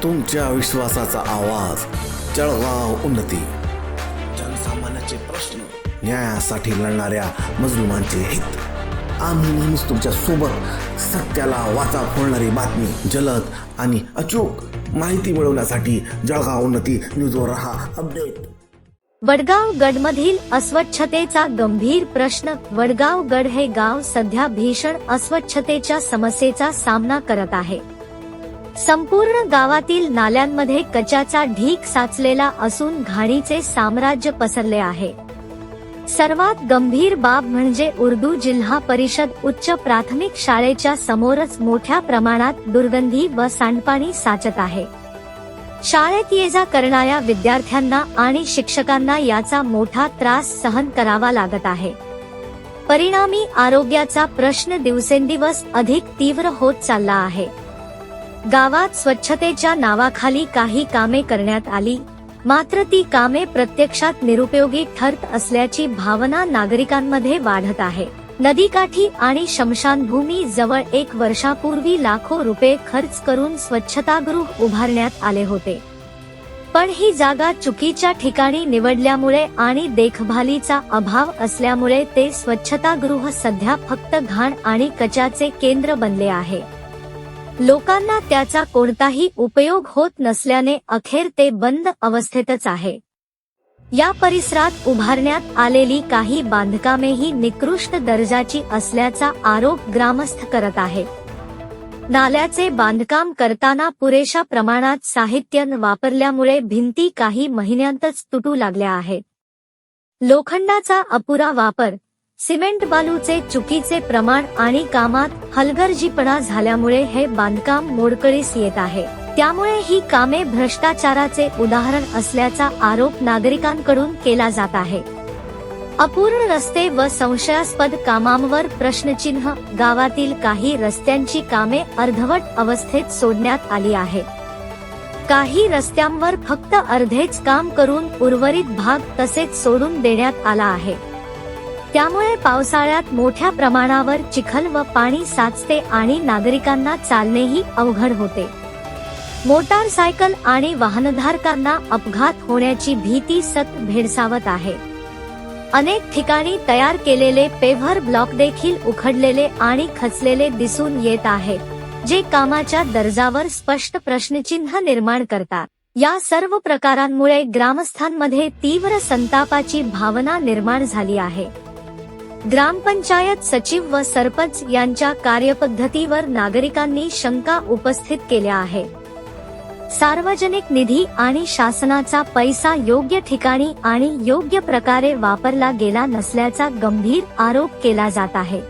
तुमच्या विश्वासाचा आवाज, जळगाव उन्नती. जनसामान्याचे प्रश्न, न्यायासाठी लढणाऱ्या मजलुमांचे हित. आम्ही नेहमीच तुमच्या सोबत. सत्याला वाचा फोडणारी बातमी, जलद आणि अचूक माहिती मिळवण्यासाठी जळगाव उन्नती न्यूजवर रहा अपडेट. वडगाव गडमधील अस्वच्छतेचा गंभीर प्रश्न. वडगाव गड हे गाव सध्या भीषण अस्वच्छतेच्या समस्येचा सामना करत आहे. संपूर्ण गावातील नाल्यांमध्ये कचऱ्याचा ढीग साचलेला असून घाणीचे साम्राज्य पसरले आहे. सर्वात गंभीर बाब म्हणजे उर्दू जिल्हा परिषद उच्च प्राथमिक शाळेच्या समोरच मोठ्या प्रमाणात दुर्गंधी व सांडपाणी साचत आहे. शाळेत ये जा करणाऱ्या विद्यार्थ्यांना आणि शिक्षकांना याचा मोठा त्रास सहन करावा लागत आहे. परिणामी आरोग्याचा प्रश्न दिवसेंदिवस अधिक तीव्र होत चालला आहे. गावात स्वच्छतेच्या नावाखाली काही कामे करण्यात आली, मात्र ती कामे प्रत्यक्षात निरुपयोगी ठरत असल्याची भावना नागरिकांमध्ये वाढत आहे. नदीकाठी आणि शमशानभूमी जवळ 1 वर्षापूर्वी लाखो रुपये खर्च करून स्वच्छतागृह उभारण्यात आले होते. पण ही जागा चुकीच्या ठिकाणी निवडल्यामुळे आणि देखभालीचा अभाव असल्यामुळे ते स्वच्छतागृह सध्या फक्त घाण आणि कचऱ्याचे केंद्र बनले आहे. लोकांना त्याचा कोणताही उपयोग होत नसल्याने अखेर ते बंद अवस्थेतच आहे. या परिसरात उभारण्यात आलेली काही बांधकामेही निकृष्ट दर्जाची असल्याचा आरोप ग्रामस्थ करत आहेत. नाल्याचे बांधकाम करताना पुरेशा प्रमाणात साहित्य वापरल्यामुळे भिंती काही महिन्यांतच तुटू लागल्या आहेत. लोखंडाचा अपुरा वापर, सिमेंट बालूचे चुकीचे प्रमाण आणि कामात हलगर्जीपणा झाल्यामुळे हे बांधकाम मोडकळीस येत आहे. त्यामुळे ही कामे भ्रष्टाचाराचे उदाहरण असल्याचा आरोप नागरिकांकडून केला जात आहे. अपूर्ण रस्ते व संशयास्पद कामांवर प्रश्नचिन्ह. गावातील काही रस्त्यांची कामे अर्धवट अवस्थेत सोडण्यात आली आहेत. काही रस्त्यांवर फक्त अर्धेच काम करून उर्वरित भाग तसेच सोडून देण्यात आला आहे. त्यामुळे पावसाळ्यात मोठ्या प्रमाणावर चिखल व पाणी साचते आणि नागरिकांना चालणेही अवघड होते. मोटारसायकल आणि वाहनधारकांना अपघात होण्याची भीती सतत भेडसावत आहे. अनेक ठिकाणी तयार केलेले पेव्हर ब्लॉक देखील उखडलेले आणि खचलेले दिसून येत आहेत, जे कामाच्या दर्जावर स्पष्ट प्रश्नचिन्ह निर्माण करतात. या सर्व प्रकारांमुळे ग्रामस्थांमध्ये तीव्र संतापाची भावना निर्माण झाली आहे. ग्रामपंचायत सचिव व सरपंच यांच्या कार्यपद्धतीवर नागरिकांनी शंका उपस्थित केल्या आहेत. सार्वजनिक निधी आणि शासनाचा पैसा योग्य ठिकाणी आणि योग्य प्रकारे वापरला गेला नसल्याचा गंभीर आरोप केला जात आहे.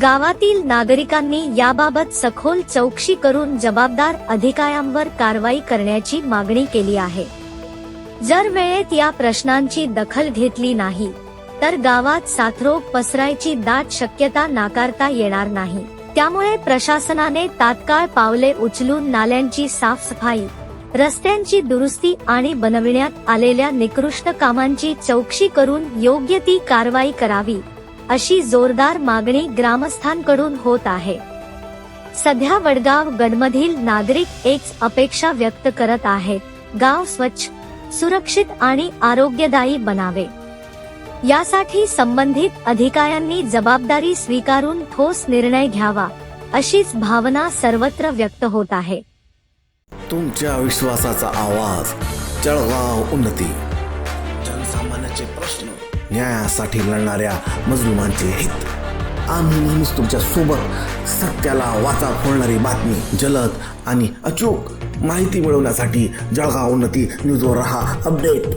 गावातील नागरिकांनी याबाबत सखोल चौकशी करून जबाबदार अधिकाऱ्यांवर कारवाई करण्याची मागणी केली आहे. जर वेळेत या प्रश्नांची दखल घेतली नाही तर गावात साथरोग पसरायची दाट शक्यता नाकारता येणार नाही. त्यामुळे प्रशासनाने तात्काळ पावले उचलून नाल्यांची साफसफाई, रस्त्यांची दुरुस्ती आणि बनविण्यात आलेल्या निकृष्ट कामांची चौकशी करून योग्य ती कारवाई करावी, अशी जोरदार मागणी ग्रामस्थांकडून होत आहे. सध्या वडगाव गडमधील नागरिक एक अपेक्षा व्यक्त करत आहेत: गाव स्वच्छ, सुरक्षित आणि आरोग्यदायी बनावे. यासाठी संबंधित अधिकाऱ्यांनी जबाबदारी स्वीकारून ठोस निर्णय घ्यावा, अशीच भावना सर्वत्र व्यक्त होत आहे. तुमच्या विश्वासाचा आवाज, जळगाव उन्नती. जनसामान्याचे प्रश्न, न्यायासाठी लढणाऱ्या मजलुमांचे हित. आम्ही नेहमीच तुमच्या सोबत. सत्याला वाचा फोडणारी बातमी, जलद आणि अचूक माहिती मिळवण्यासाठी जळगाव उन्नती न्यूजवर रहा अपडेट.